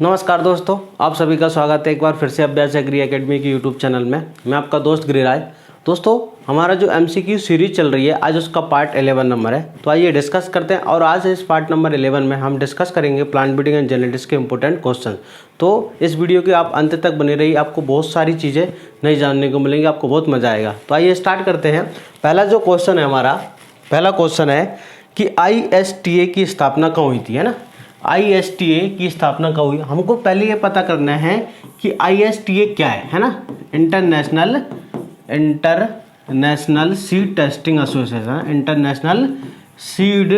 नमस्कार दोस्तों, आप सभी का स्वागत है एक बार फिर से अभ्यास एग्री एकेडमी की यूट्यूब चैनल में। मैं आपका दोस्त गिरिराज। दोस्तों, हमारा जो एमसीक्यू सीरीज चल रही है, आज उसका पार्ट 11 नंबर है। तो आइए डिस्कस करते हैं। और आज इस पार्ट नंबर 11 में हम डिस्कस करेंगे प्लांट ब्रीडिंग एंड जेनेटिक्स के इंपॉर्टेंट क्वेश्चन। तो इस वीडियो की आप अंत तक बनी रही, आपको बहुत सारी चीज़ें नई जानने को मिलेंगी, आपको बहुत मजा आएगा। तो आइए स्टार्ट करते हैं। पहला जो क्वेश्चन है हमारा, पहला क्वेश्चन है कि ISTA की स्थापना कहाँ हुई थी, है ना। ISTA की स्थापना कब हुई? हमको पहले ये पता करना है कि ISTA क्या है ना। International seed testing association, international seed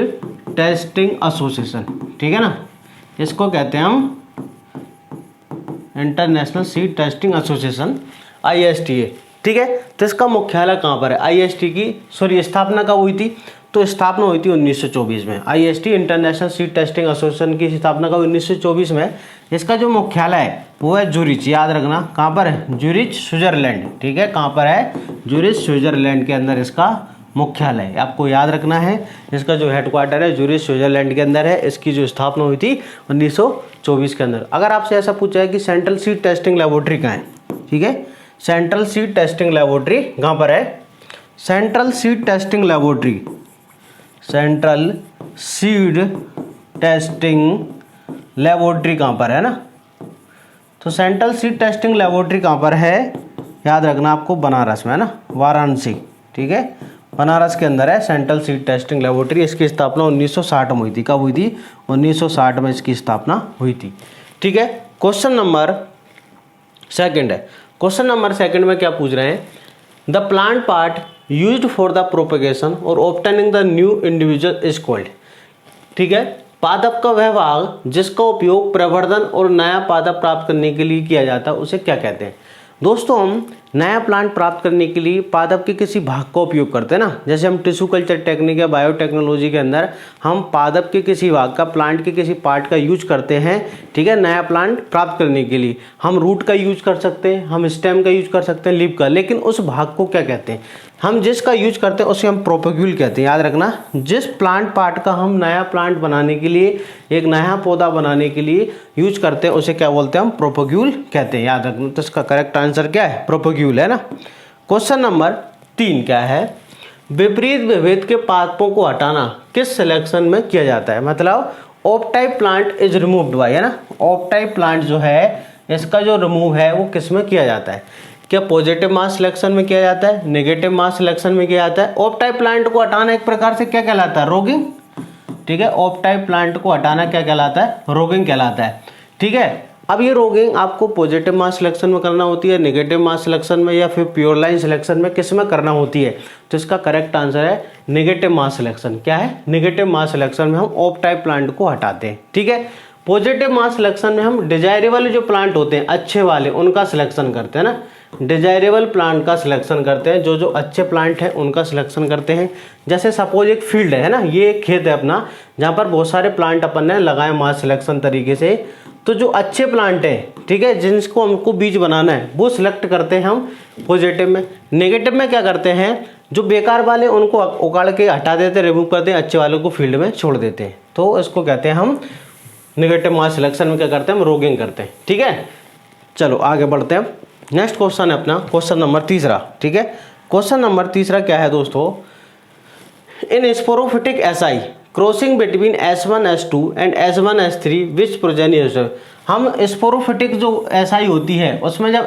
testing association, ठीक है ना। इसको कहते हैं हम international seed testing association, ISTA, ठीक है। तो इसका मुख्यालय कहाँ पर है? ISTA की स्थापना कब हुई थी? तो स्थापना हुई थी 1924 में। ISTA international seed testing association की स्थापना का 1924 में। इसका जो मुख्यालय है वो है जूरिच, याद रखना। कहाँ पर है? जूरिच, स्विट्जरलैंड, ठीक है। कहाँ पर है? जूरिच, स्विट्जरलैंड के अंदर इसका मुख्यालय है, आपको याद रखना है। इसका जो हेडक्वार्टर है जूरिच, स्विट्जरलैंड के अंदर है। इसकी जो स्थापना हुई थी 1924 के अंदर। अगर आपसे ऐसा पूछा है कि सेंट्रल सीड टेस्टिंग लेबोरेटरी कहाँ है, ठीक है। सेंट्रल सीड टेस्टिंग लेबोरेटरी कहाँ पर है? Central seed testing laboratory, central seed testing laboratory कहाँ पर है ना। तो सेंट्रल सीड टेस्टिंग लेबोरेटरी कहाँ पर है? याद रखना आपको, बनारस में है ना, वाराणसी, ठीक है। बनारस के अंदर है सेंट्रल सीड टेस्टिंग लेबोरेटरी। इसकी स्थापना 1960 में हुई थी। कब हुई थी? 1960 में इसकी स्थापना हुई थी, ठीक है। क्वेश्चन नंबर सेकंड है। क्वेश्चन नंबर सेकंड में क्या पूछ रहे हैं? The plant part used for the propagation और obtaining the new individual is called, ठीक है। पादप का वह भाग जिसका उपयोग प्रवर्धन और नया पादप प्राप्त करने के लिए किया जाता है, उसे क्या कहते हैं? दोस्तों, हम नया प्लांट प्राप्त करने के लिए पादप के किसी भाग का उपयोग करते हैं ना। जैसे हम टिश्यू कल्चर टेक्निक या बायोटेक्नोलॉजी के अंदर हम पादप के किसी भाग का, प्लांट के किसी पार्ट का यूज करते हैं, ठीक है, नया प्लांट प्राप्त करने के लिए। हम रूट का यूज कर सकते हैं, हम स्टेम का यूज कर सकते हैं, लीफ का, लेकिन उस भाग को क्या कहते हैं? हम जिसका यूज करते हैं उसे हम प्रोपेग्यूल कहते हैं। याद रखना, जिस प्लांट पार्ट का हम नया प्लांट बनाने के लिए, एक नया पौधा बनाने के लिए यूज करते हैं, उसे क्या बोलते हैं? हम प्रोपेग्यूल कहते हैं। याद रखना। तो इसका करेक्ट आंसर क्या है? प्रोपेग्यूल, है ना। क्वेश्चन नंबर 3 क्या है? विपरीत विभेद के पादपों को हटाना किस सिलेक्शन में किया जाता है? मतलब of type plant is removed by, है ना। ऑफ टाइप प्लांट जो है, इसका जो रिमूव है वो किस में किया जाता है? क्या पॉजिटिव मास सिलेक्शन में किया जाता है, नेगेटिव मास सिलेक्शन में किया जाता है? ऑफ टाइप प्लांट को हटाना एक प्रकार से क्या कहलाता है? रोगिंग, ठीक है। ऑफ टाइप प्लांट को हटाना क्या कहलाता है? रोगिंग कहलाता है, ठीक है। अब ये रोगिंग आपको पॉजिटिव मास सिलेक्शन में करना होती है, नेगेटिव मास सिलेक्शन में, या फिर प्योर लाइन सिलेक्शन में, किस में करना होती है? तो इसका करेक्ट आंसर है नेगेटिव मास सिलेक्शन। क्या है? नेगेटिव मास सिलेक्शन में हम ऑफ टाइप प्लांट को हटाते हैं, ठीक है। पॉजिटिव मास सिलेक्शन में हम डिजायरेबल जो प्लांट होते हैं, अच्छे वाले, उनका सिलेक्शन करते हैं ना। डिजायरेबल प्लांट का सिलेक्शन करते हैं, जो अच्छे प्लांट हैं उनका सिलेक्शन करते हैं। जैसे सपोज एक फील्ड है ना, ये एक खेत है अपना, जहाँ पर बहुत सारे प्लांट अपन ने लगाए मास सिलेक्शन तरीके से। तो जो अच्छे प्लांट हैं, ठीक है, जिनको हमको बीज बनाना है, वो सिलेक्ट करते हैं हम पॉजिटिव में। नेगेटिव में क्या करते हैं? जो बेकार वाले उनको उखाड़ के हटा देते हैं, रिमूव करते हैं, अच्छे वालों को फील्ड में छोड़ देते हैं। तो इसको कहते हैं हम नेगेटिव मास सिलेक्शन में क्या करते हैं? हम रोगिंग करते हैं, ठीक है। चलो आगे बढ़ते हैं। नेक्स्ट क्वेश्चन है अपना क्वेश्चन नंबर 3, ठीक है। क्वेश्चन नंबर 3 क्या है दोस्तों? In sporophytic SI crossing between S1 S2 and S1 S3 which progeny. हम स्पोरोफिटिक जो एसआई होती है, उसमें जब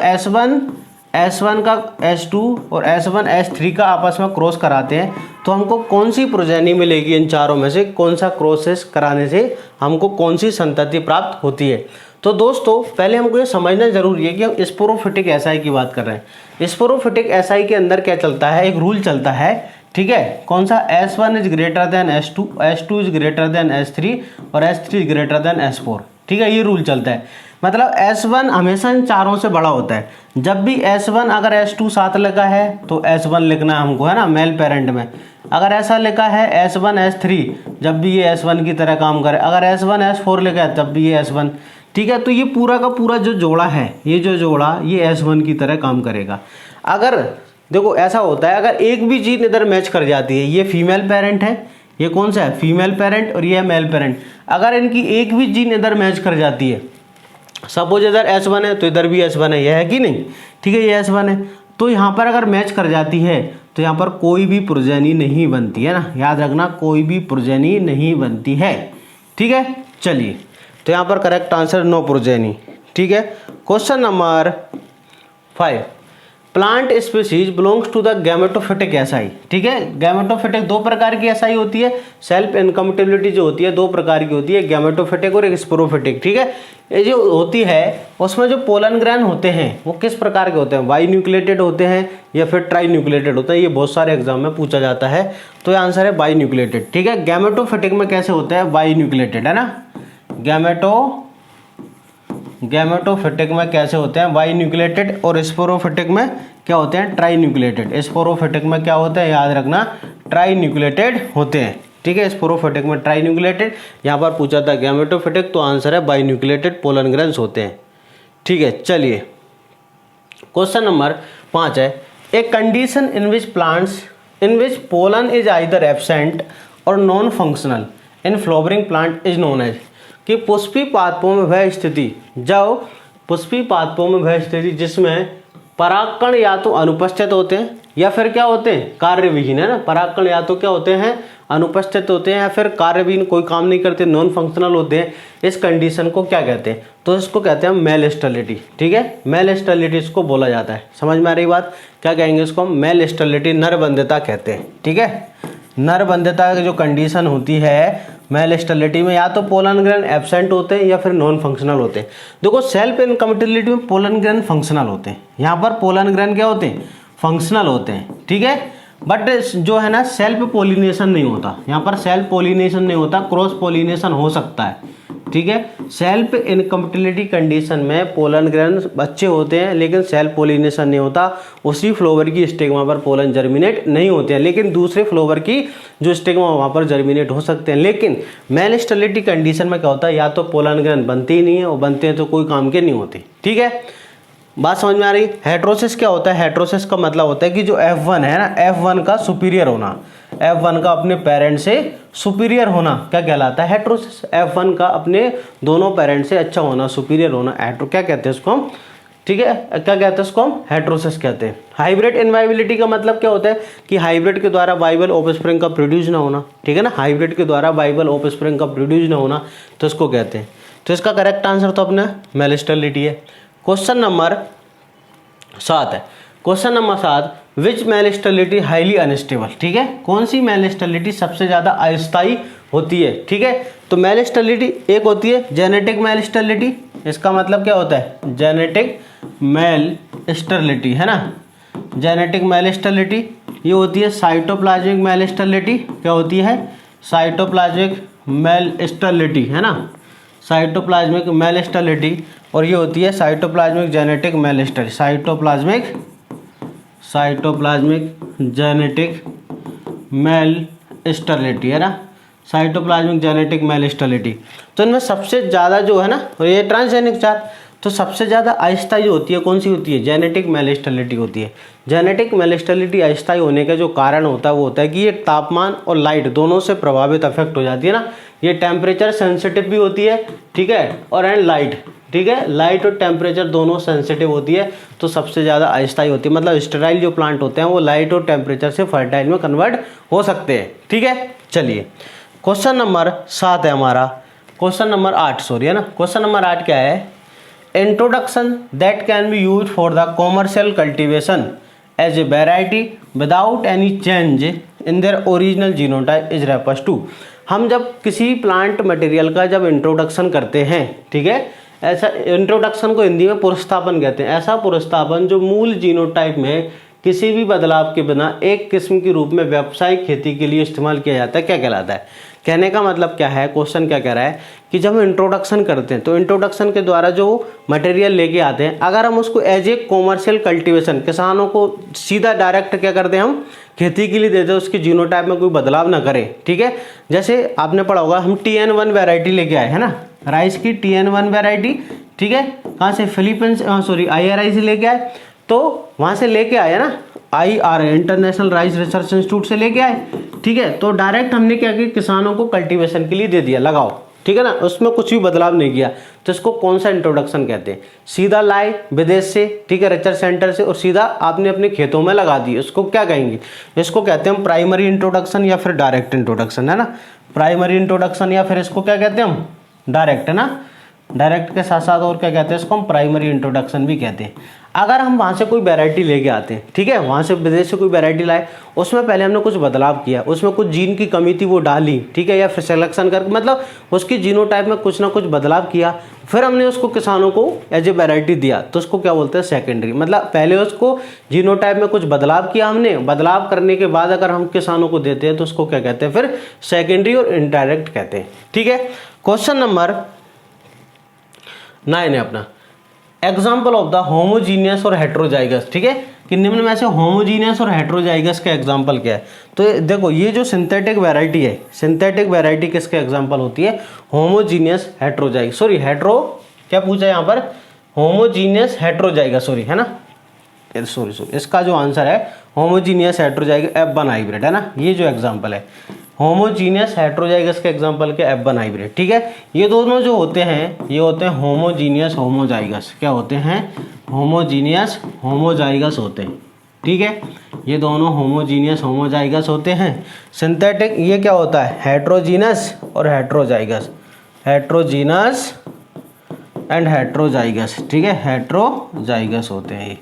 S1 का S2 और S1 S3 का आपस में क्रॉस कराते हैं, तो हमको कौन सी प्रोजेनी मिलेगी? इन चारों में से कौन सा क्रॉसेस कराने से हमको कौन सी संतति प्राप्त होती है? तो दोस्तों, पहले हमको ये समझना जरूरी है कि हम स्पोरोफिटिक एसआई की बात कर रहे हैं। स्पोरोफिटिक एसआई के अंदर क्या चलता है? एक रूल चलता है, ठीक है। कौन सा? S1 is greater than S2, S2 is greater than S3 और S3 is greater than S4, ठीक है। ये रूल चलता है। मतलब S1 हमेशा इन चारों से बड़ा होता है। जब भी S1 अगर S2 साथ लिखा है तो S1 लिखना है हमको, है ना, मेल पेरेंट में। अगर ऐसा लिखा है S1 S3, जब भी ये S1 की तरह काम करे। अगर S1 S4 लिखा है तब भी ये S1, ठीक है। तो ये पूरा का पूरा जो जोड़ा है, ये जो जोड़ा, ये S1 की तरह काम करेगा। अगर देखो ऐसा होता है, अगर एक भी जीन इधर मैच कर जाती है, ये फीमेल पेरेंट है, ये कौन सा है? फीमेल पेरेंट, और ये है मेल पेरेंट। अगर इनकी एक भी जीन इधर मैच कर जाती है सपोज इधर S1 है तो इधर भी S1 है, यह है कि नहीं, ठीक है, ये S1 है। तो यहाँ पर अगर मैच कर जाती है तो यहाँ पर कोई भी प्रोजेनी नहीं बनती है ना, याद रखना, कोई भी प्रोजेनी नहीं बनती है, ठीक है। चलिए, तो यहाँ पर करेक्ट आंसर नो प्रोजेनी, ठीक है। Question number 5, plant species belongs to the gametophytic SI, ठीक है। गैमेटोफिटिक दो प्रकार की एसाई होती है, सेल्फ इनकम्पेटिबिलिटी जो होती है दो प्रकार की होती है, गैमेटोफिटिक और एक स्पोरोफिटिक, ठीक है। ये जो होती है उसमें जो पोलन ग्रैन होते हैं वो किस प्रकार के होते हैं, बाई न्यूक्लिएटेड होते हैं या फिर ट्राई न्यूक्लिएटेड होते हैं, ये बहुत सारे एग्जाम में पूछा जाता है। तो ये आंसर है बाई न्यूक्लिएटेड, ठीक है। गैमेटोफिटिक में कैसे होता है, बाई न्यूक्लिएटेड, है ना। गैमेटोफिटिक में कैसे होते हैं, बाई न्यूक्लिएटेड, और स्पोरोफिटिक में क्या होते हैं, ट्राई न्यूक्लिएटेड। स्पोरोफिटिक में क्या होता है, याद रखना, ट्राई न्यूक्लिएटेड होते हैं, ठीक है। स्पोरोफिटिक में ट्राई न्यूक्लिएटेड, यहाँ पर पूछा था गैमेटोफिटिक, तो आंसर है बाई न्यूक्लिएटेड पोलन ग्रेन्स होते हैं, ठीक है। चलिए, क्वेश्चन नंबर 5 है, a condition in which pollen is either absent और non functional in flowering plant is known as, कि पुष्पी पादपों में वह स्थिति जिसमें परागकण या तो अनुपस्थित होते हैं या फिर क्या होते हैं, कार्यविहीन, है ना। परागकण या तो क्या होते हैं, अनुपस्थित होते हैं या फिर कार्यविहीन, कोई काम नहीं करते, नॉन फंक्शनल होते हैं। इस कंडीशन को क्या कहते हैं, तो इसको कहते हैं मेल स्टेरिलिटी, ठीक है। मेल स्टेरिलिटी इसको बोला जाता है, समझ में आ रही बात, क्या कहेंगे इसको, मेल स्टेरिलिटी, नरबंधिता कहते हैं, ठीक है। नरबंधिता की जो कंडीशन होती है मेल स्टेरिलिटी में, या तो पोलन ग्रेन एब्सेंट होते हैं या फिर नॉन फंक्शनल होते हैं। देखो, सेल्फ इनकम्पेटिबिलिटी में पोलन ग्रेन फंक्शनल होते हैं, यहाँ पर पोलन ग्रेन क्या होते हैं, फंक्शनल होते हैं, ठीक है। बट जो है ना, सेल्फ पोलिनेशन नहीं होता, यहाँ पर सेल्फ पोलिनेशन नहीं होता, क्रॉस पोलिनेशन हो सकता है, ठीक है। सेल्फ इनकम्पेटिबिलिटी कंडीशन में पोलन ग्रेन अच्छे होते हैं लेकिन सेल्फ पोलिनेशन नहीं होता, उसी फ्लावर की स्टिग्मा पर पोलन जर्मिनेट नहीं होते हैं, लेकिन दूसरे फ्लावर की जो स्टिग्मा वहाँ पर जर्मिनेट हो सकते हैं। लेकिन मेल स्टेरिलिटी कंडीशन में क्या होता है, या तो पोलन ग्रेन बनते ही नहीं है, और बनते हैं तो कोई काम के नहीं होते, ठीक है। बात समझ में आ रही। हेट्रोसिस क्या होता है, हेट्रोसिस का मतलब होता है कि जो F1 है ना, F1 का सुपीरियर होना, F1 का अपने पेरेंट से सुपीरियर होना क्या कहलाता है, हेट्रोसिस। F1 का अपने दोनों पेरेंट से अच्छा होना, सुपीरियर होना, क्या कहते हैं उसको हम, ठीक है, क्या कहते हैं उसको हम, हेट्रोसिस कहते हैं। हाइब्रिड इनवाइबिलिटी का मतलब क्या होता है कि हाइब्रिड के द्वारा वाइबल ऑफस्प्रिंग का प्रोड्यूस ना होना, ठीक है ना, हाइब्रिड के द्वारा वाइबल ऑफस्प्रिंग का प्रोड्यूस ना होना, तो इसको कहते हैं। तो इसका करेक्ट आंसर तो अपना मेल स्टेरिलिटी है। क्वेश्चन नंबर 7 है, क्वेश्चन नंबर 7, विच मेल स्टेरिलिटी हाईली अनस्टेबल, ठीक है। कौन सी मेल स्टेरिलिटी सबसे ज़्यादा अस्थायी होती है, ठीक है। तो मेल स्टेरिलिटी एक होती है जेनेटिक मेल स्टेरिलिटी, इसका मतलब क्या होता है, जेनेटिक मेल स्टेरिलिटी, है ना, जेनेटिक मेल स्टेरिलिटी। ये होती है साइटोप्लाज्मिक मेल स्टेरिलिटी, क्या होती है, साइटोप्लाज्मिक मेल स्टेरिलिटी, है ना, साइटोप्लाज्मिक मेल स्टेरिलिटी। और ये होती है cytoplasmic genetic male sterility, cytoplasmic genetic male sterility, है ना, साइटोप्लाज्मिक जेनेटिक मेल स्टेरिलिटी। तो इनमें सबसे ज़्यादा जो है ना, ये ट्रांसजेनिक चार्ट, तो सबसे ज़्यादा अस्थायी होती है, कौन सी होती है, जेनेटिक मेल स्टेरिलिटी होती है। जेनेटिक मेल स्टेरिलिटी अस्थायी होने का जो कारण होता है वो होता है कि ये तापमान और लाइट दोनों से प्रभावित अफेक्ट हो जाती है ना, ये टेम्परेचर सेंसिटिव भी होती है, ठीक है, और एंड लाइट, ठीक है, लाइट और टेम्परेचर दोनों सेंसिटिव होती है, तो सबसे ज़्यादा अस्थायी होती है। मतलब स्टेराइल जो प्लांट होते हैं वो लाइट और टेम्परेचर से फर्टाइल में कन्वर्ट हो सकते हैं, ठीक है। चलिए, क्वेश्चन नंबर 7 है हमारा, क्वेश्चन नंबर 8 सॉरी, है ना। क्वेश्चन नंबर 8 क्या है, introduction that can be use for the commercial cultivation as a variety without any change in their original genotype is refers to. हम जब किसी प्लांट मटेरियल का जब इंट्रोडक्शन करते हैं, ठीक है, ऐसा इंट्रोडक्शन को हिंदी में पुरस्थापन कहते हैं, ऐसा पुरस्थापन जो मूल जीनोटाइप में किसी भी बदलाव के बिना एक किस्म के रूप में व्यावसायिक खेती के लिए इस्तेमाल किया जाता है, क्या कहलाता है। कहने का मतलब क्या है, क्वेश्चन क्या कह रहा है कि जब हम इंट्रोडक्शन करते हैं तो इंट्रोडक्शन के द्वारा जो मटेरियल लेके आते हैं, अगर हम उसको एज ए कॉमर्शियल कल्टीवेशन, किसानों को सीधा डायरेक्ट क्या करते हैं, हम खेती के लिए देते हैं, उसकी जीनोटाइप में कोई बदलाव ना करें, ठीक है। जैसे आपने पढ़ा होगा, हम TN1 वैरायटी लेके आए, है ना, राइस की TN1 वैरायटी, ठीक है, कहाँ से, फिलीपींस IRI से लेके आए, तो वहाँ से लेके आए ना, IRI international rice research institute से लेके आए, ठीक है। तो डायरेक्ट हमने क्या किया, किसानों को कल्टीवेशन के लिए दे दिया, लगाओ, ठीक है ना, उसमें कुछ भी बदलाव नहीं किया, तो इसको कौन सा इंट्रोडक्शन कहते हैं? सीधा लाए विदेश से, ठीक है, रिसर्च सेंटर से, और सीधा आपने अपने खेतों में लगा दी, उसको क्या कहेंगे? इसको कहते हैं हम प्राइमरी इंट्रोडक्शन या फिर डायरेक्ट इंट्रोडक्शन, है ना, प्राइमरी इंट्रोडक्शन या फिर इसको क्या कहते हैं हम? डायरेक्ट, है ना, डायरेक्ट के साथ साथ और क्या कहते हैं इसको? हम प्राइमरी इंट्रोडक्शन भी कहते हैं। अगर हम वहाँ से कोई वैरायटी लेके आते हैं, ठीक है, वहाँ से विदेश से कोई वैरायटी लाए, उसमें पहले हमने कुछ बदलाव किया, उसमें कुछ जीन की कमी थी वो डाली, ठीक है, या फिर सिलेक्शन करके, मतलब उसकी जीनोटाइप में कुछ ना कुछ बदलाव किया, फिर हमने उसको किसानों को एज ए वैरायटी दिया, तो उसको क्या बोलते हैं? सेकेंडरी। मतलब पहले उसको जीनोटाइप में कुछ बदलाव किया हमने, बदलाव करने के बाद अगर हम किसानों को देते हैं तो उसको क्या कहते हैं? फिर सेकेंडरी और इनडायरेक्ट कहते हैं, ठीक है। क्वेश्चन नंबर 9 है अपना, एग्जाम्पल ऑफ द होमोजीनियस और हेट्रोजाइगस, ठीक है, कि निम्न में से होमोजीनियस और हेट्रोजाइगस का एग्जाम्पल क्या है? तो देखो, ये जो सिंथेटिक वैरायटी है, सिंथेटिक वैरायटी किसके एग्जाम्पल होती है? होमोजीनियस हेट्रोजाइगस, सॉरी हेट्रो, क्या पूछा है यहाँ पर? होमोजीनियस हेट्रोजाइगस, सॉरी, है ना, सॉरी, इसका जो आंसर है होमोजीनियस हेट्रोजाइगस F1 हाइब्रिड, है ना, ये जो एग्जाम्पल है होमोजीनियस हेट्रोजाइगस के एग्जाम्पल के F1 हाइब्रिड, ठीक है। ये दोनों जो होते हैं ये होते हैं होमोजीनियस होमोजाइगस, क्या होते हैं? होमोजीनियस होमोजाइगस होते हैं, ठीक है, ये दोनों होमोजीनियस होमोजाइगस होते हैं। सिंथेटिक ये क्या होता है? हेट्रोजीनस और हेट्रोजाइगस, हेट्रोजीनस एंड हेट्रोजाइगस, ठीक है, हेट्रोजाइगस होते हैं ये।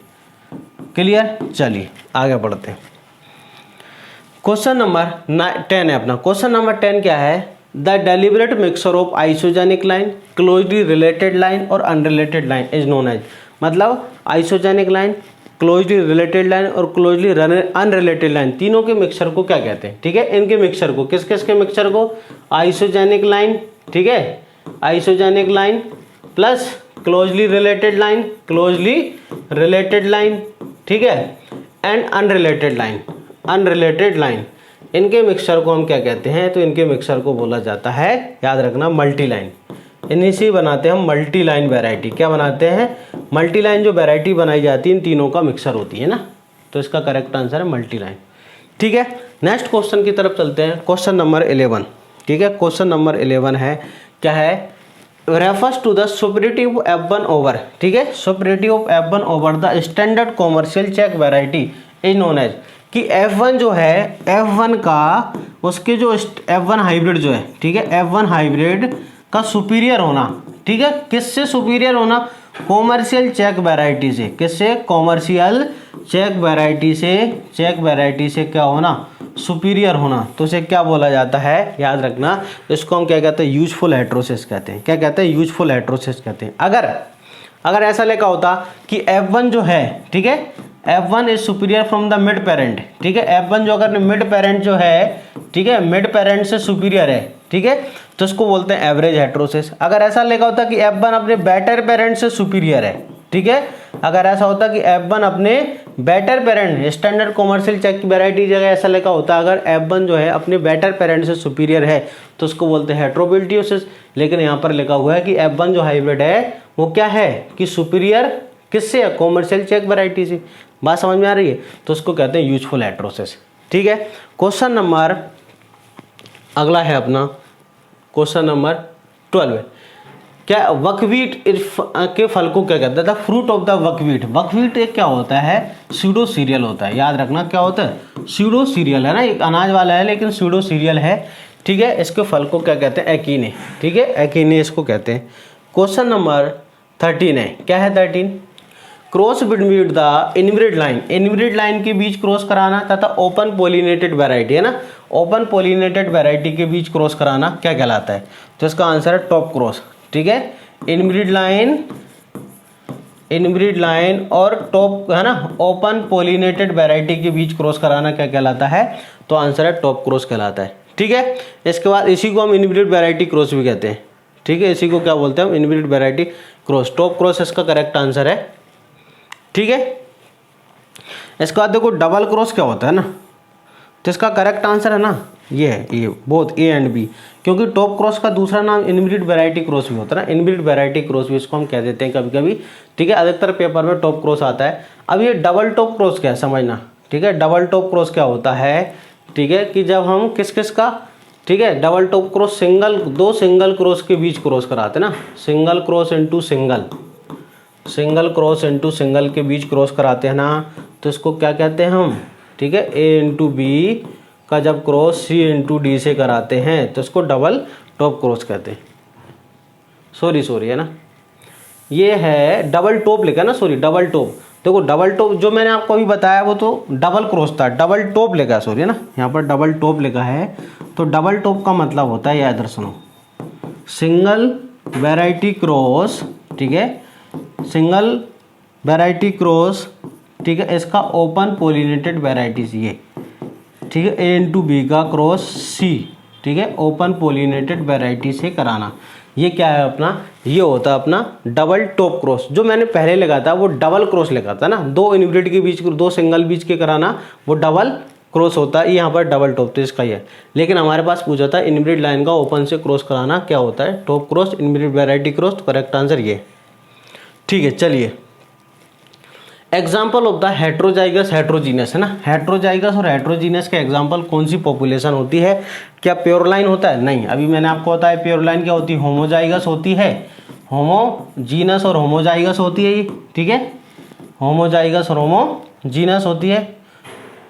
क्लियर? चलिए आगे बढ़ते हैं। क्वेश्चन नंबर 10 है अपना। क्वेश्चन नंबर 10 क्या है? The deliberate mixture of isogenic line, closely related line और unrelated line is known as, मतलब isogenic line, closely related line और क्लोजली अनरिलेटेड लाइन, तीनों के मिक्सचर को क्या कहते हैं? ठीक है, इनके मिक्सचर को, किस किस के मिक्सचर को? आइसोजेनिक लाइन, ठीक है, isogenic line plus closely related line, closely related line, ठीक है, and unrelated line, unrelated line, इनके मिक्सचर को हम क्या कहते हैं? तो इनके मिक्सचर को बोला जाता है, याद रखना, मल्टी लाइन। इन्हीं से बनाते हैं हम मल्टी लाइन वैरायटी। क्या बनाते हैं? मल्टी लाइन जो वैरायटी बनाई जाती है इन तीनों का मिक्सचर होती है ना, तो इसका करेक्ट आंसर है मल्टी लाइन, ठीक है। नेक्स्ट क्वेश्चन की तरफ चलते हैं, क्वेश्चन नंबर 11, ठीक है। क्वेश्चन नंबर 11 है, क्या है? Refers to the superiority of F1 over, ठीक है, superiority of F1 over the standard commercial check variety is known as, कि F1 जो है, F1 का, उसके जो F1 हाइब्रिड जो है, ठीक है, F1 हाइब्रिड का सुपीरियर होना, ठीक है, किससे सुपीरियर होना? कॉमर्शियल चेक वैरायटी से। किससे? कॉमर्शियल चेक वैरायटी से, चेक वैरायटी से क्या होना? सुपीरियर होना। तो इसे क्या बोला जाता है? याद रखना, इसको हम क्या कहते हैं? यूजफुल हेट्रोसिस कहते हैं। क्या कहते हैं? यूजफुल हेट्रोसिस कहते हैं। अगर ऐसा लिखा होता कि F1 जो है, ठीक है, F1 is superior from the mid parent, ठीक है, F1 जो अगर मिड पेरेंट जो है, ठीक है, मिड पेरेंट से सुपीरियर है, ठीक है, तो इसको बोलते हैं एवरेज हेट्रोसिस। अगर ऐसा लिखा होता कि F1 अपने बेटर पेरेंट से सुपीरियर है, ठीक है, अगर ऐसा होता कि F1 अपने better parent, standard commercial check की वैरायटी जगह ऐसा लिखा होता अगर F1 जो है अपने बेटर पेरेंट से सुपीरियर है, तो उसको बोलते हैं हेट्रोबिल्टियोसिस। लेकिन यहाँ पर लिखा हुआ है कि F1 जो हाइब्रिड है वो क्या है? कि सुपीरियर किससे है? कॉमर्शियल चेक वैरायटी से। बात समझ में आ रही है? तो उसको कहते हैं यूजफुल हेट्रोसिस, ठीक है। क्वेश्चन नंबर अगला है अपना, क्वेश्चन नंबर 12, क्या बकव्हीट के फल को क्या कहते हैं? The fruit of the buckwheat. Buckwheat एक क्या होता है? स्यूडो सीरियल होता है। याद रखना क्या होता है? स्यूडो सीरियल, है ना, एक अनाज वाला है लेकिन स्यूडो सीरियल है, ठीक है। इसके फल को क्या कहते हैं? एकीने, ठीक है, एकीने इसको कहते हैं। क्वेश्चन नंबर 13 है, क्या है 13? Cross between the inbreed line, inbreed line के बीच क्रॉस कराना तथा ओपन पोलिनेटेड वैरायटी, है ना, ओपन पोलिनेटेड वैरायटी के बीच क्रॉस कराना क्या कहलाता है? तो इसका आंसर है टॉप क्रॉस, ठीक है। इनब्रीड लाइन और टॉप, है ना, ओपन पोलिनेटेड वैरायटी के बीच क्रॉस कराना क्या कहलाता है? तो आंसर है टॉप क्रॉस कहलाता है, ठीक है। इसके बाद इसी को हम इनब्रीड वैरायटी क्रॉस भी कहते हैं, ठीक है, इसी को क्या बोलते हैं हम? Inbreed variety cross. Top cross इसका करेक्ट आंसर है, ठीक है। इसके बाद देखो डबल क्रॉस क्या होता है ना, तो इसका करेक्ट आंसर है ना ये बोथ ए एंड बी, क्योंकि टॉप क्रॉस का दूसरा नाम इनब्रीड वैरायटी क्रॉस भी होता है ना, इनब्रीड वैरायटी क्रॉस भी इसको हम कह देते हैं कभी कभी, ठीक है। अधिकतर पेपर में टॉप क्रॉस आता है। अब ये डबल टॉप क्रॉस क्या है समझना, ठीक है। डबल टॉप क्रॉस क्या होता है, ठीक है, कि जब हम किस किस का, ठीक है। डबल टॉप क्रॉस सिंगल, दो सिंगल क्रॉस के बीच क्रॉस कराते ना, single cross into single, single cross into single के बीच क्रॉस कराते हैं ना, तो इसको क्या कहते हैं हम, ठीक है। ए इंटू बी का जब क्रॉस सी इंटू डी से कराते हैं तो इसको डबल टॉप क्रॉस कहते हैं। सॉरी है ना, ये है डबल टॉप लिखा ना, सॉरी डबल टॉप। देखो डबल टॉप जो मैंने आपको अभी बताया वो तो डबल क्रॉस था, डबल टॉप लिखा, सॉरी है ना, यहाँ पर डबल टॉप लिखा है। तो डबल टॉप का मतलब होता है, याद सुनो, सिंगल वैरायटी क्रॉस, ठीक है, सिंगल वैरायटी क्रॉस, ठीक है, इसका ओपन पोलिनेटेड वैरायटीज ये, ठीक है, ए इंटू बी का क्रॉस सी, ठीक है, ओपन पोलिनेटेड वैरायटी से कराना, ये क्या है अपना, ये होता है अपना डबल टॉप क्रॉस। जो मैंने पहले लगा था वो डबल क्रॉस लगा था ना, दो इनब्रीड के बीच, दो सिंगल बीच के कराना, वो डबल क्रॉस होता है। यहाँ पर डबल टॉप तो इसका ही है, लेकिन हमारे पास पूछा था इनब्रीड लाइन का ओपन से क्रॉस कराना क्या होता है, top cross, inbreed variety cross. तो करेक्ट आंसर ये, ठीक है। चलिए example of the heterozygous heterogeneous है ना, हेट्रोजाइगस और हेट्रोजीनस का एग्जाम्पल कौन सी पॉपुलेशन होती है, क्या प्योर लाइन होता है, नहीं। अभी मैंने आपको बताया प्योर लाइन क्या होती है, होमोजाइगस होती है, होमोजीनस और होमोजाइगस होती है ये, ठीक है, होमोजाइगस और होमोजीनस होती है,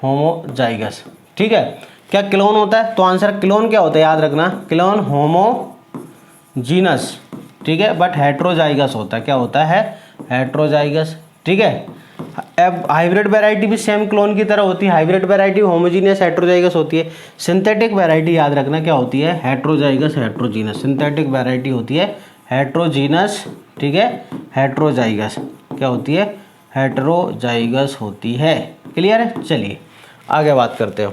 होमोजाइगस, ठीक है। क्या क्लोन होता है, तो आंसर क्लोन क्या होता है, याद रखना, क्लोन होमोजीनस, ठीक है, बट हेट्रोजाइगस होता है, क्या होता है, हेट्रोजाइगस, ठीक है। अब हाइब्रिड वैरायटी भी सेम क्लोन की तरह होती है, हाइब्रिड वैरायटी होमोजीनियस हेट्रोजाइगस होती है। सिंथेटिक वैरायटी याद रखना क्या होती है, हेट्रोजाइगस हेट्रोजीनस, सिंथेटिक वैरायटी होती है हेट्रोजीनस, ठीक है, हेट्रोजाइगस क्या होती है, हेट्रोजाइगस होती है। क्लियर है, चलिए आगे बात करते हो,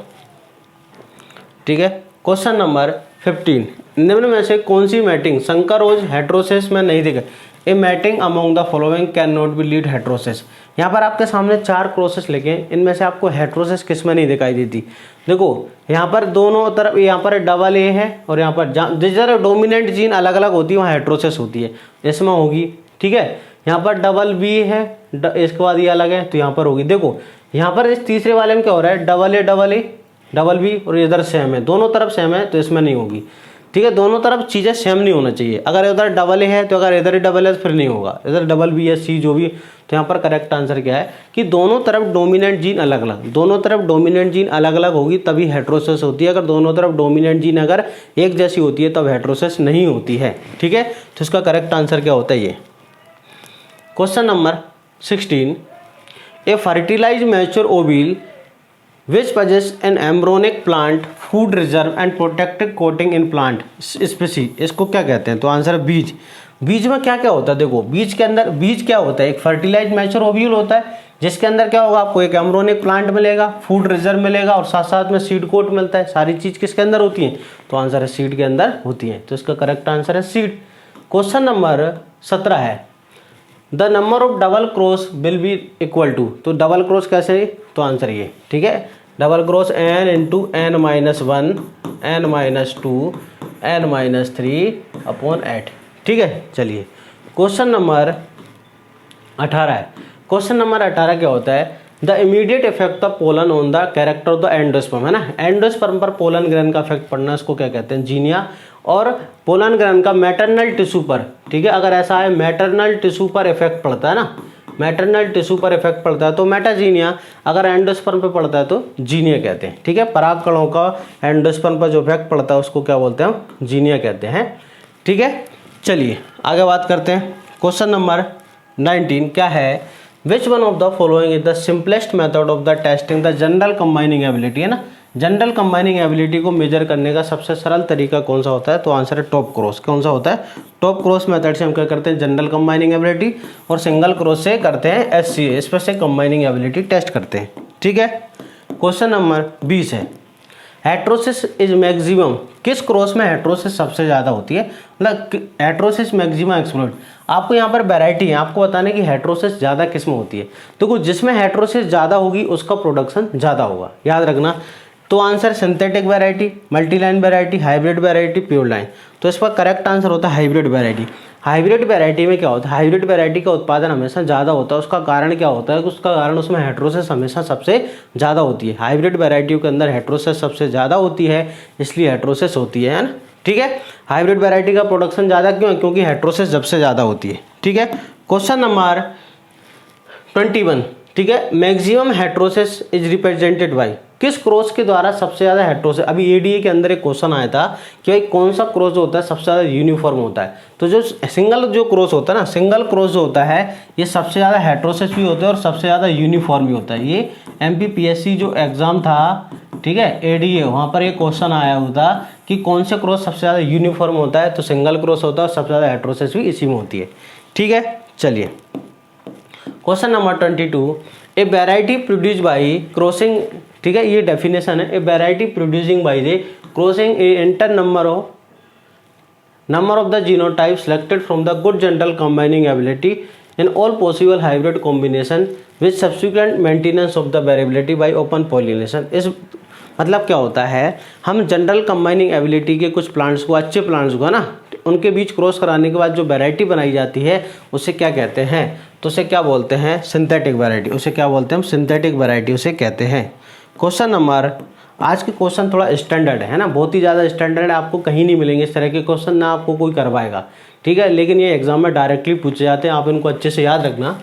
ठीक है। क्वेश्चन नंबर 15, निम्न में से कौन सी मैटिंग संकरोज हेट्रोसिस में नहीं दिखे, a mating among the following can not be lead heterosis. यहाँ पर आपके सामने 4 क्रॉसेस लिखे, इनमें से आपको हेट्रोसिस किस में नहीं दिखाई देती। देखो यहाँ पर दोनों तरफ, यहाँ पर डबल ए है और यहाँ पर जिस जगह डोमिनेंट जीन अलग अलग होती है वहाँ हेट्रोसिस होती है, इसमें होगी, ठीक है। यहाँ पर डबल बी है, इसके बाद ये अलग है तो यहाँ पर होगी। देखो यहाँ पर इस तीसरे वाले में क्या हो रहा है, डबल ए डबल बी और इधर सेम है, दोनों तरफ सेम है तो इसमें नहीं होगी, ठीक है। दोनों तरफ चीज़ें सेम नहीं होना चाहिए, अगर इधर डबल ए है तो अगर इधर ही डबल है तो फिर नहीं होगा, इधर डबल बी या सी जो भी। तो यहाँ पर करेक्ट आंसर क्या है कि दोनों तरफ डोमिनेंट जीन अलग अलग, दोनों तरफ डोमिनेंट जीन अलग अलग होगी तभी हेट्रोसिस होती है। अगर दोनों तरफ डोमिनेंट जीन अगर एक जैसी होती है तब हेट्रोसिस नहीं होती है, ठीक है। तो इसका करेक्ट आंसर क्या होता है ये। Question number 16, a fertilize mature ovule which possess an embryonic plant food reserve and protected coating in plant species, इसको क्या कहते हैं, तो आंसर है बीज। बीज में क्या क्या होता है, देखो बीज के अंदर, बीज क्या होता है, एक फर्टिलाइज मैच्योर ओव्यूल होता है जिसके अंदर क्या होगा, आपको एक एम्ब्रियोनिक प्लांट मिलेगा, फूड रिजर्व मिलेगा और साथ साथ में सीड कोट मिलता है। सारी चीज किसके अंदर होती है, तो आंसर है सीड के अंदर होती है, तो इसका करेक्ट आंसर है सीड। क्वेश्चन नंबर 17 है, the number of double cross will be equal to, तो डबल क्रॉस कैसे, तो आंसर ये, ठीक है, double cross n into n minus 1 n minus 2 n minus 3 upon 8, ठीक है। चलिए क्वेश्चन नंबर 18 है, क्वेश्चन नंबर 18 क्या होता है, the immediate effect of pollen on the character of the endosperm, है ना, एंडोस्पर्म पर पोलन ग्रैंड का इफेक्ट पड़ना, इसको क्या कहते हैं, जीनिया। और पोलन ग्रैंड का मैटरनल टिश्यू पर, ठीक है, अगर ऐसा है मैटरनल टिश्यू पर इफेक्ट पड़ता है ना, मैटरनल टिश्यू पर इफेक्ट पड़ता है तो मेटाजीनिया, अगर एंडोस्पर्म पे पड़ता है तो जीनिया कहते हैं, ठीक है। पराग कणों का एंडोस्पर्म पर जो इफेक्ट पड़ता है उसको क्या बोलते हैं, जीनिया कहते हैं, ठीक है। चलिए आगे बात करते हैं। क्वेश्चन नंबर 19 क्या है, which one of the following is the simplest method of the testing the general combining ability, है ना, जनरल कंबाइनिंग एबिलिटी को मेजर करने का सबसे सरल तरीका कौन सा होता है, तो आंसर है टॉप क्रॉस। कौन सा होता है, टॉप क्रॉस मेथड से हम क्या करते हैं, जनरल कंबाइनिंग एबिलिटी, और सिंगल क्रॉस से करते हैं SCA, इस पर से कंबाइनिंग एबिलिटी टेस्ट करते हैं, ठीक है। क्वेश्चन नंबर 20 है, हेट्रोसिस इज मैक्सिमम, किस क्रॉस में हेट्रोसिस सबसे ज़्यादा होती है, मतलब हेट्रोसिस मैक्सिमम एक्सप्लोइट। आपको यहाँ पर वैरायटी है, आपको बताना है कि हेट्रोसिस ज़्यादा किस में होती है, तो जिसमें हेट्रोसिस ज़्यादा होगी उसका प्रोडक्शन ज़्यादा होगा, याद रखना, तो answer synthetic variety, multi line variety, hybrid variety, pure line. तो इसका करेक्ट आंसर होता है हाइब्रिड वैरायटी। हाइब्रिड वैरायटी में क्या होता है, हाइब्रिड वैरायटी का उत्पादन हमेशा ज़्यादा होता है। उसका कारण क्या होता है, उसका कारण उसमें हेटेरोसिस हमेशा सबसे ज़्यादा होती है। हाइब्रिड वैरायटियों के अंदर हेटेरोसिस सबसे ज़्यादा होती है, इसलिए हेटेरोसिस होती है ना। ठीक है, हाइब्रिड वैरायटी का प्रोडक्शन ज़्यादा क्यों है, क्योंकि हेटेरोसिस सबसे ज़्यादा होती है। ठीक है, क्वेश्चन नंबर 21। ठीक है, maximum heterosis is represented by, किस क्रॉस के द्वारा सबसे ज़्यादा हेटेरोसिस। अभी एडीए के अंदर एक क्वेश्चन आया था कि भाई कौन सा क्रॉस जो होता है सबसे ज़्यादा यूनिफॉर्म होता है। तो जो सिंगल जो क्रॉस होता है ना, सिंगल क्रॉस जो होता है ये सबसे ज़्यादा हेटेरोसिस भी होता है और सबसे ज़्यादा यूनिफॉर्म भी होता है। ये एमपीपीएससी जो एग्ज़ाम था, ठीक है, एडीए, वहाँ पर एक क्वेश्चन आया हुआ था कि कौन से क्रॉस सबसे ज़्यादा यूनिफॉर्म होता है, तो सिंगल क्रॉस होता है और सबसे ज़्यादा हेटेरोसिस भी इसी में होती है। ठीक है, चलिए question number 22। A variety produce by crossing, ठीक है, ये डेफिनेशन है। ए variety producing by the crossing A inter number of the genotype selected from the good general combining ability in all possible hybrid combination with subsequent maintenance of the variability by open pollination. इस मतलब क्या होता है, हम general combining ability के कुछ plants को, अच्छे प्लांट्स को है ना, उनके बीच क्रॉस कराने के बाद जो वैरायटी बनाई जाती है उसे क्या कहते हैं, तो उसे क्या बोलते हैं, सिंथेटिक वैरायटी। उसे क्या बोलते हैं हम, सिंथेटिक वैरायटी उसे कहते हैं। क्वेश्चन नंबर, आज के क्वेश्चन थोड़ा स्टैंडर्ड है ना, बहुत ही ज़्यादा स्टैंडर्ड, आपको कहीं नहीं मिलेंगे इस तरह के क्वेश्चन, ना आपको कोई करवाएगा। ठीक है, लेकिन ये एग्जाम में डायरेक्टली पूछे जाते हैं, आप इनको अच्छे से याद रखना।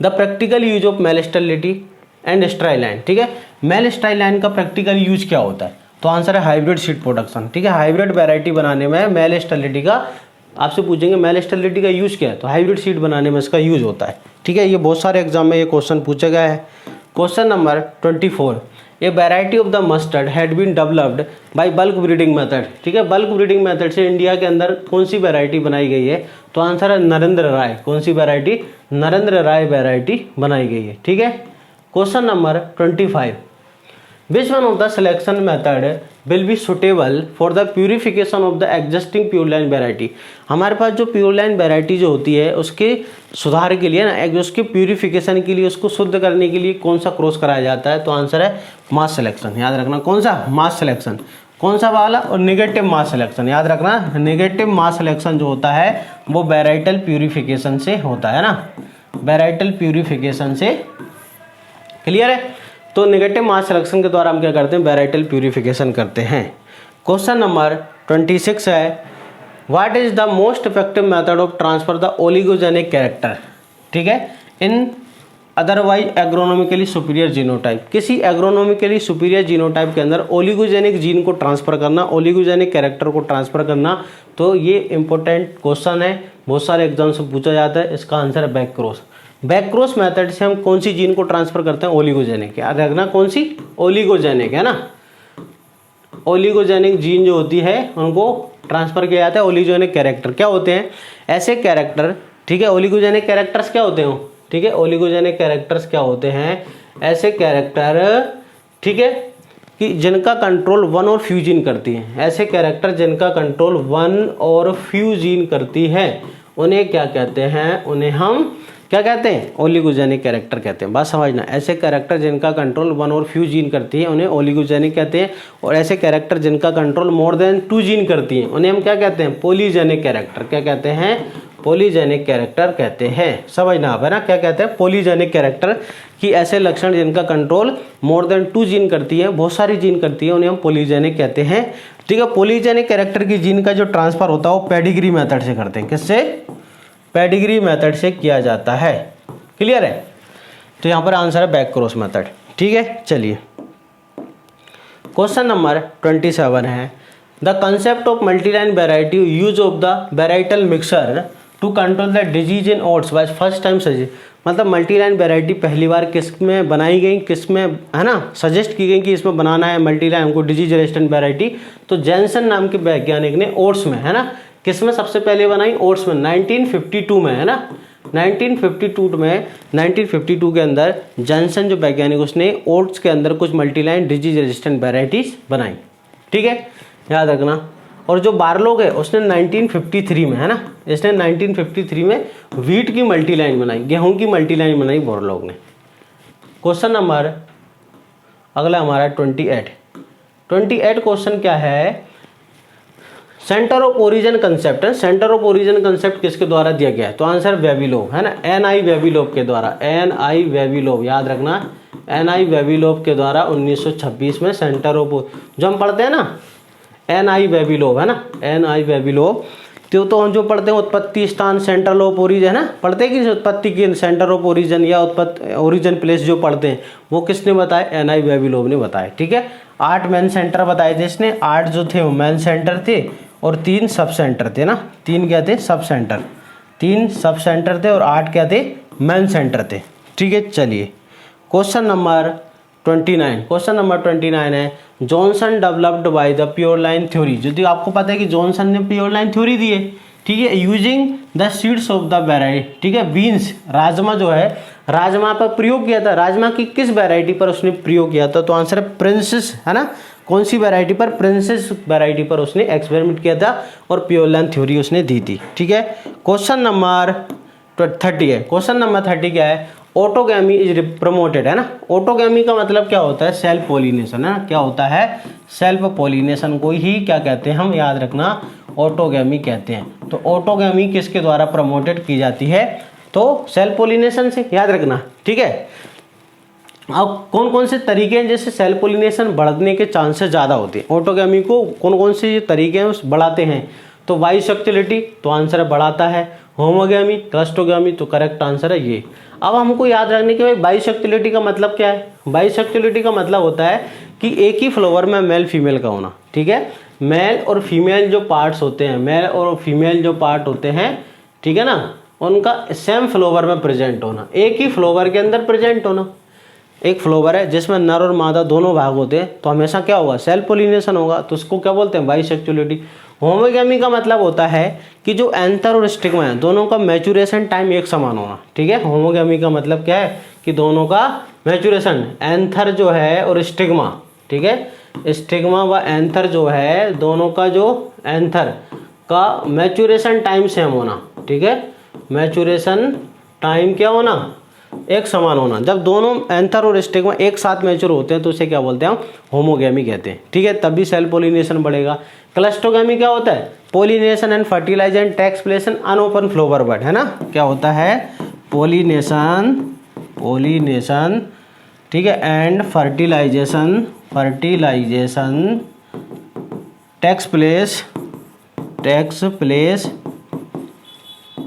The practical use of male sterility and sterile line. ठीक है, मेल स्ट्राइलाइन का प्रैक्टिकल यूज क्या होता है, तो आंसर है हाइब्रिड सीड प्रोडक्शन। ठीक है, हाइब्रिड वैरायटी बनाने में मेल स्टेरिलिटी का, आपसे पूछेंगे मेल स्टेरिलिटी का यूज क्या है, तो हाइब्रिड सीड बनाने में इसका यूज होता है। ठीक है, ये बहुत सारे एग्जाम में ये क्वेश्चन पूछा गया है। Question number 24। A variety of the mustard had been developed by bulk breeding method. ठीक है, बल्क ब्रीडिंग मेथड से इंडिया के अंदर कौन सी वैरायटी बनाई गई है, तो आंसर है नरेंद्र राय। कौन सी वैरायटी, नरेंद्र राय वैरायटी बनाई गई है। ठीक है, question number 25। Which one of the selection method will be suitable for the purification of the existing pure line variety. हमारे पास जो प्योर लाइन वैरायटी जो होती है उसके सुधार के लिए ना, उसके प्यूरिफिकेशन के लिए, उसको शुद्ध करने के लिए कौन सा क्रॉस कराया जाता है, तो आंसर है मास सिलेक्शन। याद रखना, कौन सा, मास सिलेक्शन। कौन सा वाला, और नेगेटिव मास सिलेक्शन। याद रखना, नेगेटिव मास सिलेक्शन जो होता है वो वेराइटल प्यूरिफिकेशन से होता है ना, वेराइटल प्यूरिफिकेशन से। क्लियर है, तो नेगेटिव मास सिलेक्शन के द्वारा हम क्या करते हैं, वेराइटल प्यूरिफिकेशन करते हैं। क्वेश्चन नंबर 26 है, what is the most effective method of transfer the oligogenic character. ठीक है, in otherwise agronomically superior genotype. किसी एग्रोनॉमिकली सुपीरियर जीनोटाइप के अंदर ओलिगोजेनिक जीन को ट्रांसफर करना, ओलिगोजेनिक कैरेक्टर को ट्रांसफर करना, तो ये इंपॉर्टेंट क्वेश्चन है, बहुत सारे एग्जाम से पूछा जाता है। इसका आंसर है back cross. Back cross method से हम कौन सी जीन को ट्रांसफर करते हैं, ओलिगोजेनिक। याद रखना, कौन सी, ओलिगोजेनिक, है ना। ओलिगोजेनिक जीन जो होती है उनको ट्रांसफर किया जाता है। ओलिगोजेनिक कैरेक्टर क्या होते हैं, ऐसे कैरेक्टर। ठीक है, ओलिगोजेनिक कैरेक्टर्स क्या होते हैं, ठीक है, ओलिगोजेनिक कैरेक्टर्स क्या होते हैं, ऐसे कैरेक्टर, ठीक है, कि जिनका कंट्रोल वन और फ्यू जीन करती है। ऐसे कैरेक्टर जिनका कंट्रोल वन और फ्यू जीन करती है उन्हें क्या कहते हैं, उन्हें हम क्या कहते हैं, ओलिगोजेनिक कैरेक्टर कहते हैं। बात समझना, ऐसे कैरेक्टर जिनका कंट्रोल वन और फ्यू जीन करती है उन्हें ओलिगोजेनिक कहते हैं, और ऐसे कैरेक्टर जिनका कंट्रोल मोर देन 2 जीन करती हैं उन्हें हम क्या कहते हैं, पॉलीजेनिक कैरेक्टर। क्या कहते हैं, पॉलीजेनिक कैरेक्टर कहते हैं। समझना आप, है ना, क्या कहते हैं, पॉलीजेनिक कैरेक्टर की ऐसे लक्षण जिनका कंट्रोल मोर देन 2 जीन करती है, बहुत सारी जीन करती है, उन्हें हम पॉलीजेनिक कहते हैं। ठीक है, पॉलीजेनिक कैरेक्टर की जीन का जो ट्रांसफर होता है वो पेडिग्री मेथड से करते हैं। किससे, पेडिग्री मेथड से किया जाता है। क्लियर है, तो यहाँ पर आंसर है बैक क्रॉस मेथड। ठीक है, चलिए क्वेश्चन नंबर 27 है, the concept of multiline variety use of the varietal mixer to control the disease in oats was first time suggest. मतलब मल्टीलाइन वैरायटी पहली बार किस में बनाई गई, किस में, है ना, सजेस्ट की गई कि इसमें बनाना है मल्टीलाइन को, डिजीज रेजिस्टेंट वैरायटी। तो जैनसन नाम के वैज्ञानिक ने ओट्स में, है ना, किस में सबसे पहले बनाई, ओट्स में, 1952 में, है ना, 1952 के अंदर जॉनसन जो वैज्ञानिक उसने ओट्स के अंदर कुछ मल्टीलाइन डिजीज रेजिस्टेंट वैरायटीज बनाई। ठीक है, याद रखना। और जो बार्लोग है उसने 1953 में, है ना, इसने 1953 में वीट की मल्टीलाइन बनाई, गेहूं की मल्टीलाइन बनाई बार्लोग ने। क्वेश्चन नंबर अगला हमारा 28, 28 क्वेश्चन क्या है, सेंटर ऑफ ओरिजिन कंसेप्ट है। सेंटर ऑफ ओरिजिन कंसेप्ट किसके द्वारा दिया गया है, तो आंसर वेबिलोव है ना, एन.आई. वेबिलोव के द्वारा, एन.आई. वेबिलोव, याद रखना, एन.आई. वेबिलोव के द्वारा 1926 में सेंटर ऑफ, जो हम पढ़ते हैं ना एन.आई. वेबिलोव है ना, एन.आई. वेबिलोव, तो हम जो पढ़ते हैं उत्पत्ति स्थान सेंटर ऑफ ओरिजिन है ना, पढ़ते हैं कि उत्पत्ति की सेंटर ऑफ ओरिजिन या उत्पत्ति ओरिजिन प्लेस जो पढ़ते हैं वो किसने बताया, एन.आई. वेबिलोव ने बताया। ठीक है, 8 मेन सेंटर बताए थे इसने, 8 जो थे वो मेन सेंटर थे और 3 सब सेंटर थे ना, 3 क्या थे, सब सेंटर, 3 सब सेंटर थे और 8 क्या थे, मेन सेंटर थे। ठीक है, चलिए क्वेश्चन नंबर 29, क्वेश्चन नंबर 29 है, Johnson developed by the pure line theory. जो आपको पता है कि जॉनसन ने प्योर लाइन थ्योरी दी है, ठीक है, using the seeds of the variety, ठीक है, बीन्स, राजमा जो है, राजमा पर प्रयोग किया था, राजमा की किस वेराइटी पर उसने प्रयोग किया था, तो आंसर है प्रिंसेस, है ना, कौन सी वेराइटी पर, प्रिंसेस वेराइटी पर उसने एक्सपेरिमेंट किया था और प्योर लाइन थ्योरी उसने दी थी। ठीक है, क्वेश्चन नंबर 30 है, क्वेश्चन नंबर 30 क्या है, ऑटोगैमी इज प्रमोटेड, है ना, ऑटोगैमी का मतलब क्या होता है, सेल्फ पोलिनेशन, है ना, क्या होता है, सेल्फ पोलिनेशन को ही क्या कहते हैं हम, याद रखना, ऑटोगैमी कहते हैं। तो ऑटोगैमी किसके द्वारा प्रमोटेड की जाती है, तो सेल्फ पोलिनेशन से, याद रखना। ठीक है, अब कौन कौन से तरीके हैं जैसे सेल्फ पोलिनेशन बढ़ने के चांसेस ज़्यादा होते हैं, ऑटोगैमी को कौन कौन से तरीके हैं उस बढ़ाते हैं, तो बाइसेक्सुअलिटी, तो आंसर है बढ़ाता है, होमोगैमी, क्लस्टोगैमी, तो करेक्ट आंसर है ये। अब हमको याद रखने के भाई बाइसेक्सुअलिटी का मतलब क्या है, बाइसेक्सुअलिटी का मतलब होता है कि एक ही फ्लावर में मेल फीमेल का होना। ठीक है, मेल और फीमेल जो पार्ट्स होते हैं, मेल और फीमेल जो पार्ट होते हैं, ठीक है ना, उनका सेम फ्लावर में प्रेजेंट होना, एक ही फ्लावर के अंदर प्रेजेंट होना। एक फ्लावर है जिसमें नर और मादा दोनों भाग होते हैं, तो हमेशा क्या होगा, सेल्फ पोलिनेशन होगा, तो उसको क्या बोलते हैं, बाइसेक्सुअलिटी। होमोगैमी का मतलब होता है कि जो एंथर और स्टिग्मा है दोनों का मैच्योरेशन टाइम एक समान होना। ठीक है, होमोगैमी का मतलब क्या है कि दोनों का मैच्योरेशन, एंथर जो है और स्टिग्मा, ठीक है, स्टिग्मा व एंथर जो है दोनों का जो एंथर का मैच्योरेशन टाइम सेम होना। ठीक है, मैच्योरेशन टाइम क्या होना, एक समान होना। जब दोनों एंथर और स्टिग्मा एक साथ मैच्योर होते हैं तो उसे क्या बोलते हैं हम, होमोगैमी कहते हैं। ठीक है, तभी सेल्फ पोलिनेशन बढ़ेगा। क्लस्टोगैमी क्या होता है, pollination and fertilization takes place in unopen flower bud, है ना, क्या होता है, पोलिनेशन, पोलिनेशन, ठीक है, and fertilization, fertilization takes place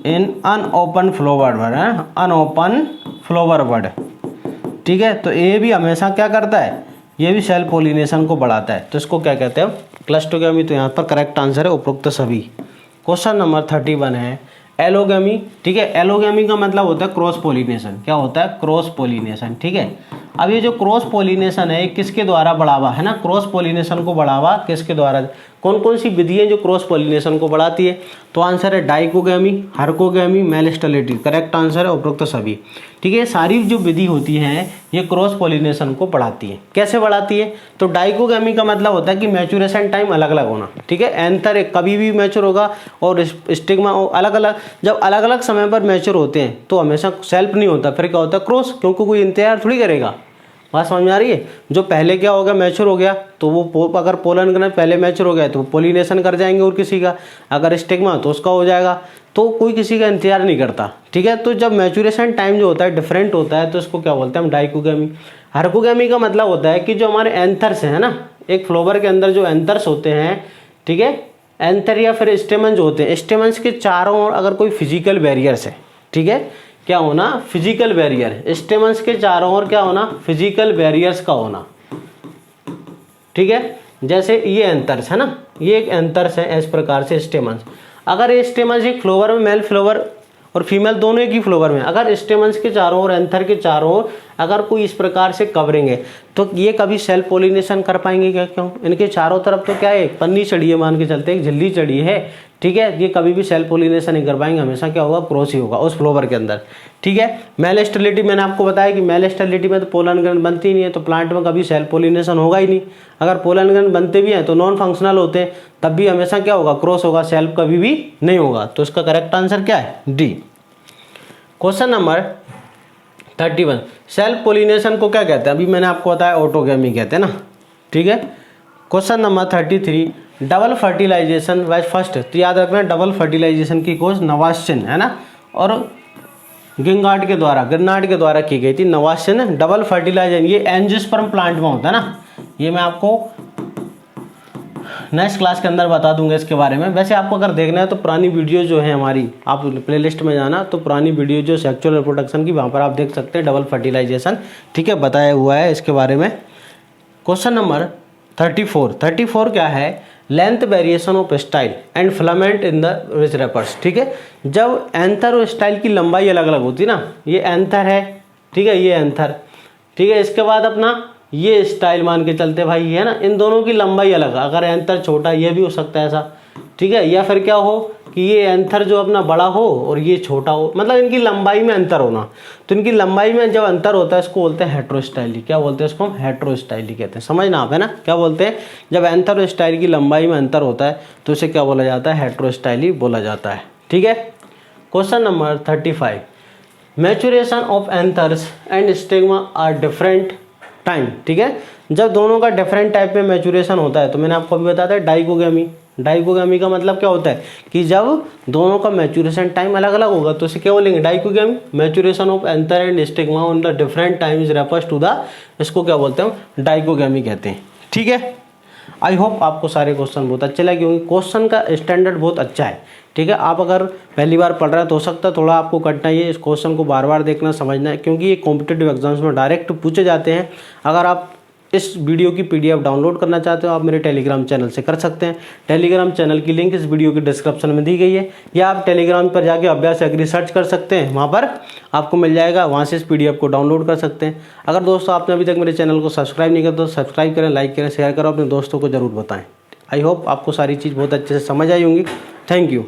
in unopen flower bud, है, अनओपन फ्लावर बड। ठीक है, तो ये भी हमेशा क्या करता है, ये भी सेल्फ पोलिनेशन को बढ़ाता है, तो इसको क्या कहते हैं, क्लस्टोगैमी। तो यहाँ पर करेक्ट आंसर है उपरोक्त सभी। क्वेश्चन नंबर 31 है, एलोगैमी। ठीक है, एलोगैमी का मतलब होता है क्रॉस पोलिनेशन, क्या होता है, क्रॉस पोलिनेशन। ठीक है, अब ये जो क्रॉस पोलिनेशन है किसके द्वारा बढ़ावा, है ना, क्रॉस पोलिनेशन को बढ़ावा किसके द्वारा, कौन कौन सी विधि है जो क्रॉस पोलिनेशन को बढ़ाती है, तो आंसर है dichogamy, herkogamy, male sterility, correct answer है उपरोक्त सभी। ठीक है, सारी जो विधि होती है ये क्रॉस पोलिनेशन को बढ़ाती है। कैसे बढ़ाती है, तो डाइकोगैमी का मतलब होता है कि मैच्योरेशन टाइम अलग अलग होना। ठीक है, एंथर कभी भी मैच्योर होगा और स्टिग्मा अलग अलग, जब अलग अलग समय पर मैच्योर होते हैं तो हमेशा सेल्फ नहीं होता, फिर क्या होता है, क्रॉस, क्योंकि कोई इंतजार थोड़ी करेगा। बात समझ में आ रही है, जो पहले क्या हो गया, मैच्योर हो गया, तो वो अगर पोलन ग्रैंड पहले मैच्योर हो गया तो पोलिनेशन कर जाएंगे और किसी का, अगर स्टिग्मा तो उसका हो जाएगा, तो कोई किसी का इंतजार नहीं करता। ठीक है, तो जब मैच्योरेशन टाइम जो होता है डिफरेंट होता है तो इसको क्या बोलते हैं हम, डाइकोगैमी। हर्कोगैमी का मतलब होता है कि जो हमारे एंथर्स है ना, एक फ्लावर के अंदर जो एंथर्स होते हैं, ठीक है, एंथर या फिर स्टेमन जो होते हैं, स्टेमन्स के चारों ओर अगर कोई फिजिकल बैरियर्स है, ठीक है, क्या होना, फिजिकल बैरियर, स्टेमन्स के चारों ओर क्या होना, फिजिकल बैरियर्स का होना। ठीक है, जैसे ये एंथर्स है ना, ये एक एंथर्स है, इस प्रकार से स्टेमन्स। अगर ये स्टेमन्स एक फ्लावर में, मेल फ्लावर और फीमेल दोनों एक ही फ्लावर में, अगर स्टेमन्स के चारों ओर, एंथर के चारों ओर अगर कोई इस प्रकार से कवरिंग है तो ये कभी सेल्फ पोलिनेशन कर पाएंगे क्या, क्यों, इनके चारों तरफ तो क्या है, एक पन्नी चढ़ी है, मान के चलते एक झिल्ली चढ़ी है। ठीक है, ये कभी भी सेल्फ पोलिनेशन नहीं कर पाएंगे, हमेशा क्या होगा, क्रॉस ही होगा उस फ्लावर के अंदर। ठीक है, मेल स्टेरिलिटी मैंने आपको बताया कि मेल स्टेरिलिटी में तो पोलन ग्रैंड बनती नहीं है, तो प्लांट में कभी सेल्फ पोलिनेशन होगा ही नहीं। अगर पोलन ग्रैंड बनते भी हैं तो नॉन फंक्शनल होते हैं, तब भी हमेशा क्या होगा, क्रॉस होगा, सेल्फ कभी भी नहीं होगा। तो इसका करेक्ट आंसर क्या है, D. Question number 31, self pollination को क्या कहते हैं, अभी मैंने आपको बताया ऑटोगैमी कहते हैं ना। ठीक है, क्वेश्चन नंबर 33, डबल फर्टिलाइजेशन वैज फर्स्ट। तो याद रखना डबल फर्टिलाइजेशन की खोज नवाश्चन है ना, और गिरनार्ड के द्वारा की गई थी। नवाश्चन डबल फर्टिलाइजेशन ये एंजियोस्पर्म प्लांट में होता है ना, ये मैं आपको नेक्स्ट क्लास के अंदर बता दूंगा इसके बारे में। वैसे आपको अगर देखना है तो पुरानी वीडियो जो है हमारी, आप प्लेलिस्ट में जाना तो पुरानी वीडियो जो सेक्सुअल रिप्रोडक्शन की, वहाँ पर आप देख सकते हैं डबल फर्टिलाइजेशन, ठीक है, बताया हुआ है इसके बारे में। क्वेश्चन नंबर 34 क्या है, length variation of style and filament in the rich rappers. ठीक है, जब एंथर और स्टाइल की लंबाई अलग अलग होती है ना, ये एंथर है, ठीक है, ये एंथर, ठीक है, इसके बाद अपना ये स्टाइल मान के चलते भाई, है ना, इन दोनों की लंबाई अलग है। अगर एंथर छोटा, ये भी हो सकता है ऐसा, ठीक है, या फिर क्या हो कि ये एंथर जो अपना बड़ा हो और ये छोटा हो, मतलब इनकी लंबाई में अंतर होना। तो इनकी लंबाई में जब अंतर होता है इसको बोलते हैं हेट्रोस्टाइली। क्या बोलते हैं इसको हम? हेट्रोस्टाइली कहते हैं। समझना आप, है ना, क्या बोलते हैं, जब एंथर और स्टाइल की लंबाई में अंतर होता है तो इसे क्या बोला जाता है? हेट्रोस्टाइली बोला जाता है। ठीक है, question number 35, maturation of anthers and stigma are different time. ठीक है, जब दोनों का डिफरेंट टाइप में मैचुरेशन होता है तो मैंने आपको अभी बताया था डाइकोगेमी। डाइकोगेमी का मतलब क्या होता है कि जब दोनों का मैचुरेशन टाइम अलग अलग होगा तो इसे क्या बोलेंगे? Dichogamy. Maturation of anther and stigma on the different time is refers to the, इसको क्या बोलते हैं? डाइकोगेमी कहते हैं। ठीक है, आई होप आपको सारे क्वेश्चन बहुत अच्छे लगे होंगे। क्वेश्चन का स्टैंडर्ड बहुत अच्छा है। ठीक है, आप अगर पहली बार पढ़ रहे हैं तो हो सकता है थोड़ा आपको कठिनाई है इस क्वेश्चन को बार बार देखना, समझना है, क्योंकि ये कॉम्पिटिटिव एग्जाम्स में डायरेक्ट पूछे जाते हैं। अगर आप इस वीडियो की PDF डाउनलोड करना चाहते हो आप मेरे टेलीग्राम चैनल से कर सकते हैं। टेलीग्राम चैनल की लिंक इस वीडियो के डिस्क्रिप्शन में दी गई है, या आप टेलीग्राम पर जाके अभ्यास एग्री सर्च कर सकते हैं, वहाँ पर आपको मिल जाएगा, वहाँ से इस PDF को डाउनलोड कर सकते हैं। अगर दोस्तों आपने अभी तक मेरे चैनल को सब्सक्राइब नहीं किया तो सब्सक्राइब करें, लाइक करें, शेयर करें, अपने दोस्तों को ज़रूर बताएं। आई होप आपको सारी चीज़ बहुत अच्छे से समझ आई होंगी। Thank you.